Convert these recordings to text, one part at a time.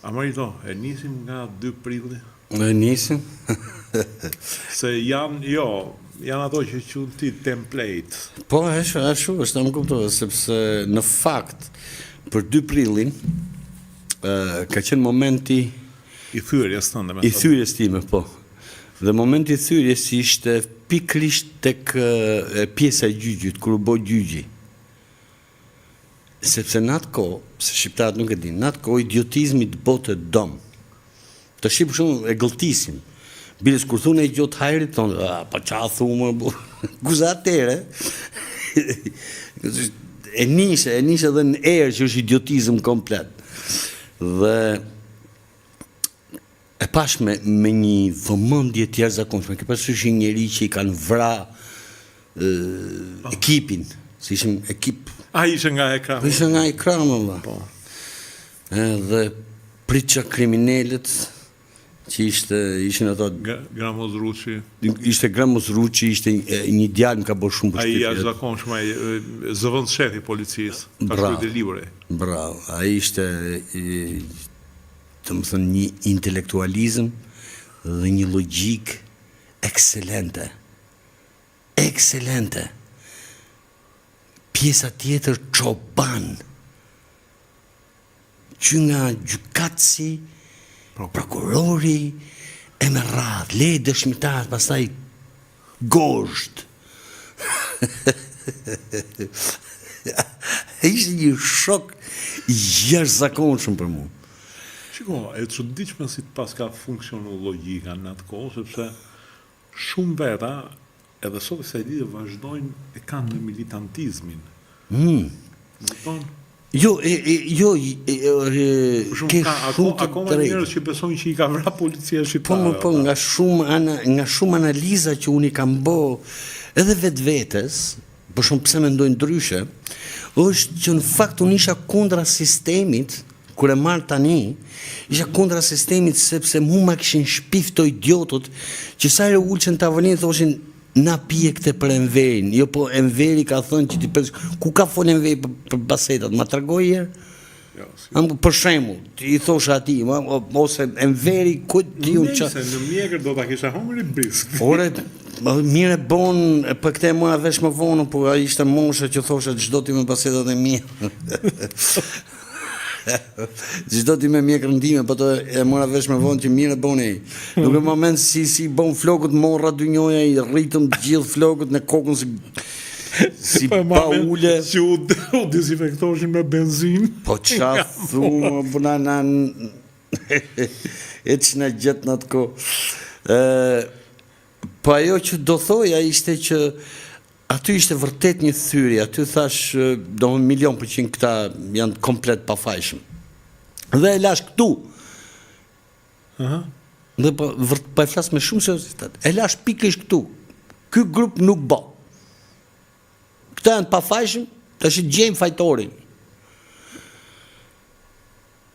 Amarito, e nisim nga 2 prilli? E nisim? Se janë ato që quhen ti template. Po, ashtu është, më kuptova, sepse në fakt për 2 prillin ka qenë momenti I thyerjes tënde, I thyerjes time, po. Dhe momenti I thyerjes ishte pikërisht tek pjesa e gjyqit, kur u bë gjyqi. Sepse në atë kohë, se shqiptarët nuk e dinë, në atë kohë idiotizmi të botë dom. Të shqipë shumë e gëlltisim. Biles kur thunë e gjotë hajrit, thonë, pa qa thumë, guza atere. E nishe dhe në erë që është idiotizm komplet. Dhe e pash me një vëmendje të jashtëzakonshme, ke parasysh një njeri që I kanë vra ekipin, se ishim ekip. Ishe nga ekran. Ishe nga ekran, më. Dhe pritësha kriminalet që ishin ato... Gramos Ruçi. Ishte Gramos Ruçi, ishte një djalë më ka bërë shumë për shtypjet. Ai jashtëzakonshëm, zëvendës shefi I policisë, ka shkruajtur libra. Bravo, ai ishte të më thënë një intelektualizëm dhe një logjik ekselente. Ekselente. Pjesa tjetër Çoban, që nga gjykatësi, prokurori, e me radhë, le dëshmitar, pastaj gosht. Ishte një shok jashtëzakonshëm për mua. Shiko, e çuditshme si pas ka funksionu logjika në atë kohë, sepse shumë veta edhe sot kësaj lidhje vazhdojnë e kanë me militantizmin. Ke akoma njerëz që besojnë që I ka vrarë policia shqiptare. Po, nga shumë analiza që unë I kam bë edhe vetvetes, për shumë pse mendoj ndryshe, është që në fakt unë isha kundra sistemit. Kur e marr tani, isha kundra sistemit sepse mu ma kishin shpif të idiotët që sa herë ulçën tavolinë thoshin na pije këtë për Enverin. Jo, po Enveri ka thënë që ti ku ka folë Enveri për basetat, ma tregoj herë? Për shembull, I thosha atij, ose Enveri ku ti unë që... Në mjekër do ta kisha humbur I brisk. Ore, mire bon, për këtë e mora vesh më vonë, po ai ishte mosha që thosha çdo ti me basetat e mia. Çdo ti me mjekrën time, po të e mora vesh me vonë që mirë boni. Nuk në moment si bon flokët morra dy njoja I rritëm të gjithë flokët në kokën si pa ule. Që u dezinfektoshin me benzinë. Po qa thumë, buna e që në gjithë në të ko. Po ajo që do thoja ishte që aty ishte vërtet një thyrje, aty thash do 1,000,000% këta janë komplet pafajshëm. Dhe e lash këtu. Dhe pa e flas me shumë seriozitet. E lash pikërisht këtu. Ky grup nuk bë. Këta janë pafajshëm, tash gjejmë fajtorin.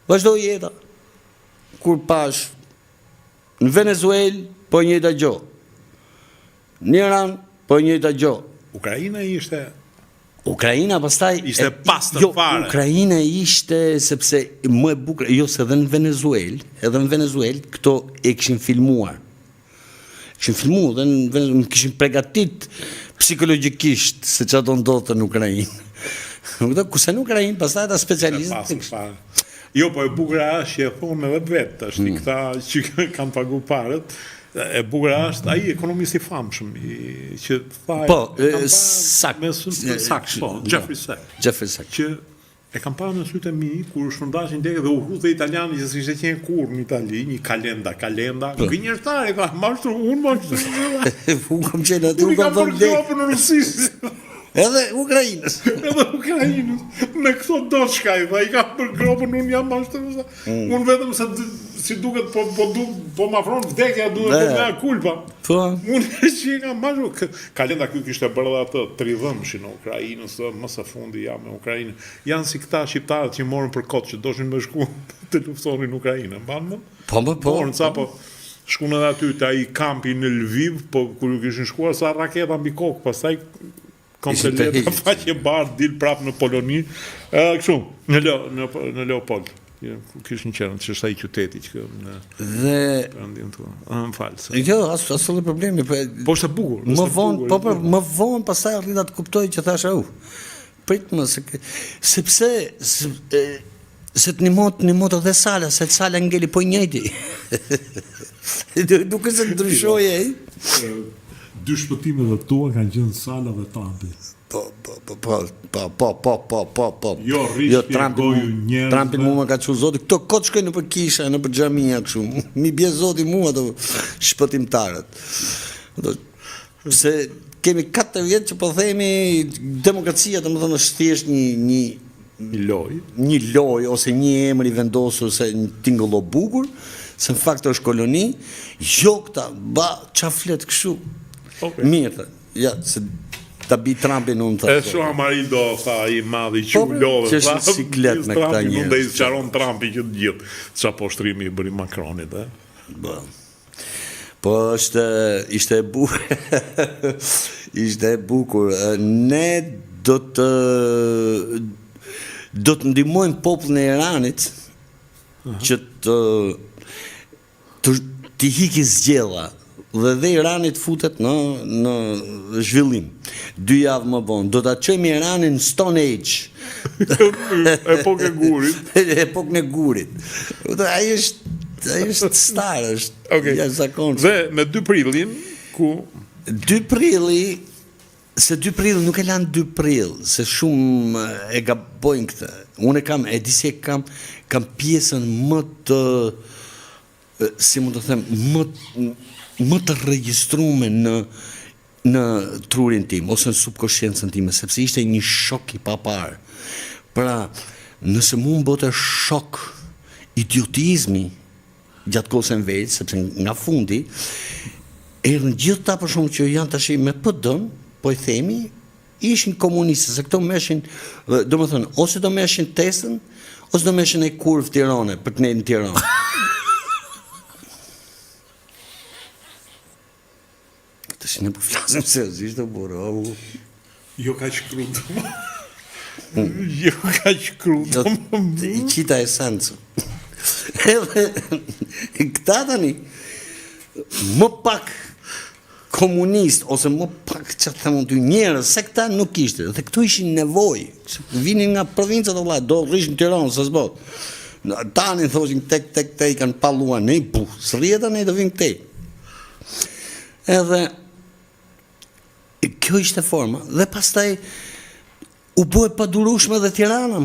Vazhdoi jeta. Kur pash në Venezuelë po njëjta gjë. Në Iran po njëjta gjë. Ukraina pastaj ishte pastër fare. Ukraina ishte sepse më e bukur, jo se edhe në Venezuelë këto e kishin filmuar. Dhe në Venezuelë kishin përgatit psikologjikisht se çfarë do ndodhte në Ukrainë. Kurse në Ukrainë pastaj ata specialistë. Jo, po e bukur është që e thonë edhe vetë, është këta që kanë pagu parët. E bukur është ai ekonomist I famshëm që tha Jeffrey Sachs që e kam parë në sytë e mi kur shpërndashin lekë dhe u hudhe italianë që s'ishte qenë kurrë në Itali, një kalenda gënjeshtare ka mashtru unë kam qenë aty u kam dhënë në Rusi edhe Ukrainës me këto doshka I ka për gropën unë jam mashtru unë vetëm se si duket po ma fronë vdekja duhet nga kulpa. Unë që nga mashu, kalenda kjo kishte bërë dhe atë 30 në Ukrajinës, mësë fundi jam në Ukrajinë. Janë si këta shqiptarët që morën për kotë që doshin me shku të luftonin në Ukrajinë. Mbanë më? Morën, sa po shkunë edhe aty të aji kampi në Lviv, po kër kishin shkuar sa raketa mbi kokë, pastaj konseleta faqe bardë, dil prapë në Poloni, kështu, në Leopold. Kishin qenë që është ai qyteti që Dhe perëndim tu. Më fal. jo, asnjë problemi, Po është e bukur. Më vonë pastaj arrita të kuptoj që thashë, prit më sepse se të nimot edhe Sala, se Sala ngeli po njëjti. Duke se ndryshoi ai. Dy shpëtimet e tua kanë qenë Sala dhe Trumpi. Po. Jo, rrish Trumpi mua më ka çu zoti, këto kot shkojnë nëpër kisha, nëpër xhamia kështu. Mi bie zoti mua ato shpëtimtarët. Se kemi 4 vjet që po themi demokracia, domethënë është thjesht një lojë ose një emër i vendosur se një tingëllo bukur, se në fakt është koloni, jo këta, qa flet kështu. Mirë, ja, se ta bi Trumpin unë të... E shumë Amarildo, tha i madhi që u lodhe, që është siklet me këta njerëz. Unë dhe i qaron Trumpi që të gjithë, qa poshtrimi i bëri Macronit, Po ishte e bukur, ishte e bukur. Ne do të ndihmojmë popullin e Iranit që të hiki zgjella dhe Irani të futet në zhvillim. 2 javë më vonë do ta çojmë Iranin në Stone Age. Epokën e gurit. Epokën e gurit. Ai është star, është jashtëzakonshëm. Dhe me 2 prillin ku 2 prilli, se 2 prill nuk e lanë 2 prill, se shumë e gabojnë këtë. Unë e di se kam pjesën më të, si mund të them, më të regjistruar në trurin tim ose në subkonsciencën time, sepse ishte një shok i papar. Pra, nëse mu më bote shok idiotizmi gjatë kohës së vetë, sepse nga fundi erdhën gjithë ta për shumë që janë tash me PD-n, po i themi, ishin komunistë, se këto meshin, do më thënë, ose do meshin testën, ose do meshin e kurvë Tirane, për të nejtë në Tiranë. Të shi në përflasëm seriozisht të burë, Jo ka që krutëm. Jo ka që krutëm. I qita esencë. Këta tani, më pak komunist, ose më pak që të thëmë të njerës, se këta nuk ishte, dhe këtu ishin nevoj, vinin nga provincët o vlajt, do rrishin Tiranë, se zbot. Tani thoshin tek, i kanë palua, ne i bu, së rjeta ne i do vinë këtej. Edhe, kjo ishte forma, dhe pastaj u bëhe padurushme dhe Tirana,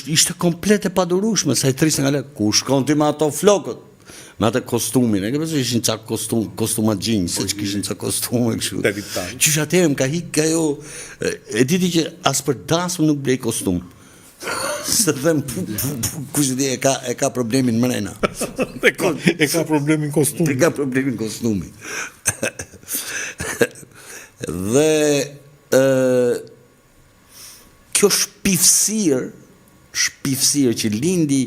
ishte komplet e padurushme, sa i trisë nga le, ku shkon ti me ato flokët, me atë kostumin, e këpës ishin qa kostumat gjinjë, se që kishin qa kostume këshu. Qysh atërë më ka hikë ajo, e diti që as për dasëm nuk blej kostum. Se them, kush di e ka problemin mrena. E ka problemin kostumi. E ka problemin kostumi. Dhe kjo shpifësirë që lindi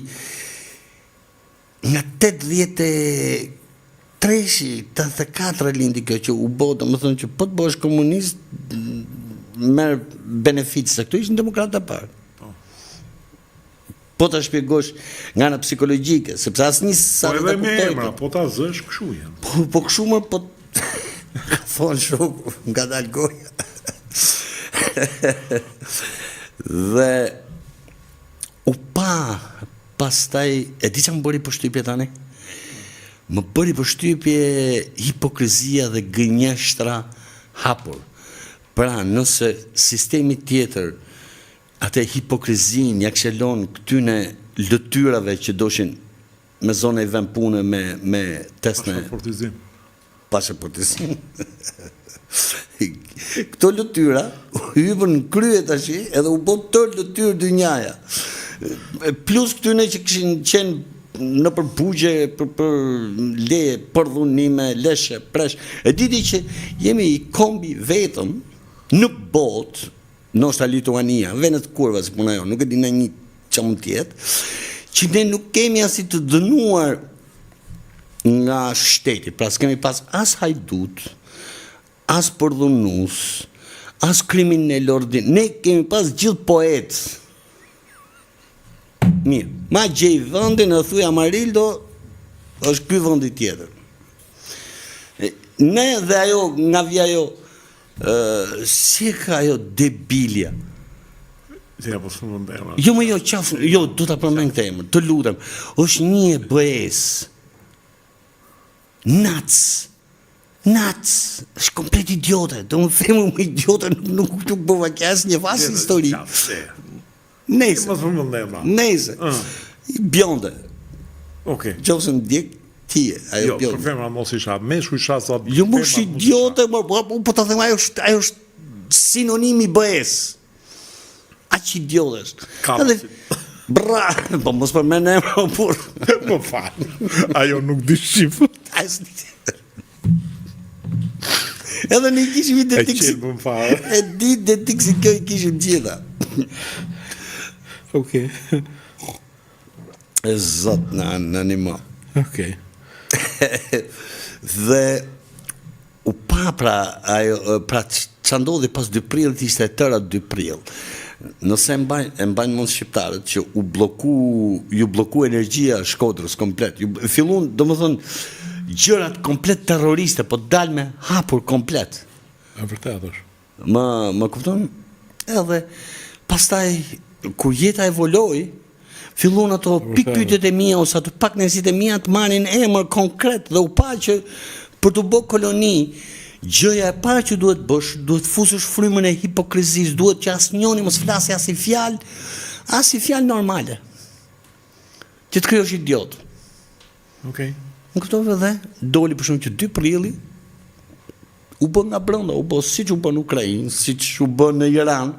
nga 83-84 lindi kjo që u bo, do më thënë që po të bësh komunist merë benefitë, se këtu ishën demokratë të parë. Po të shpjegosh nga në psikologjike, sepse asë një sa të kuptojke. Po edhe me emra, po të zësh këshu jenë. Po këshu më, po ka thonë shumë, nga dalë goja. Dhe u pastaj, e di që më bëri përshtypje tani? Më bëri përshtypje hipokrizia dhe gënjeshtra hapur. Pra, nëse sistemi tjetër atë hipokrizin ja këshelon këtyne lëtyrave që doshin me zone i vend pune me test në pasaportizim. Këto lëtyra hypën në krye tashi edhe u bot tërë lëtyrë dynjaja. Plus këtyne që këshin qenë në përbugje për leje, përdhunime, leshe, presh. E diti që jemi i kombi vetëm në botë, nështë a Lituania, venet kurva si puna jo, nuk e di në një që mund tjetë, që ne nuk kemi asi të dënuar nga shteti, pra s'kemi pas as hajdut, as përdhunus, as kriminell ordin, ne kemi pas gjithë poet. Mirë, ma gjej vendin e thuj Amarildo, është ky vendi tjetër. Ne dhe ajo, nga vija ajo, si ka ajo debilja. Ja, po s'më ndema. Jo, më jo, qafë, jo, du ta përmend këtë emër, të lutem. Është një e bëjes. Nac, është komplet idiote. Do më themu më idiote, nuk bëva kjas një fasë histori. Nese. Mos më ndema. Nese. Bjonde. Okej. Qofse në djek, ti e, ajo Jo, bjonde. për femra mos isha, meshu isha sa... Jo, më është idiote, po të them, ajo është sinonimi bëjes. Aq idiote është. Edhe... Bra, po mos përmend emra, por... Më falë, ajo nuk di shqip. Edhe ne kishim E qelë më falë. E di detik si kjo I kishim gjitha. Okej. E zot në anima. Okej. Dhe u pa pra ajo, pra që ndodhi pas 2 prillit ishte e tëra 2 prill. Nëse e mbajnë mund shqiptarët që ju bloku energjia Shkodrës komplet. Fillun, do më thënë, gjërat komplet terroriste, po dalë me hapur komplet. E vërtet është. Më kupton? Edhe pastaj kur jeta evoloi, fillon ato pikpyetjet e mia ose ato pak nësit e mia të marrin emër konkret dhe u pa që për të bërë koloni, gjëja e parë që duhet bësh, duhet fusësh frymën e hipokrizisë, duhet që asnjëri mos flasë as i fjalë normale. Që të krijosh idiot. Okej. Në këto dhe doli për shumë që 2 prilli u bë nga brenda, u bë siç u bë në Ukrainë, siç u bë në Iran,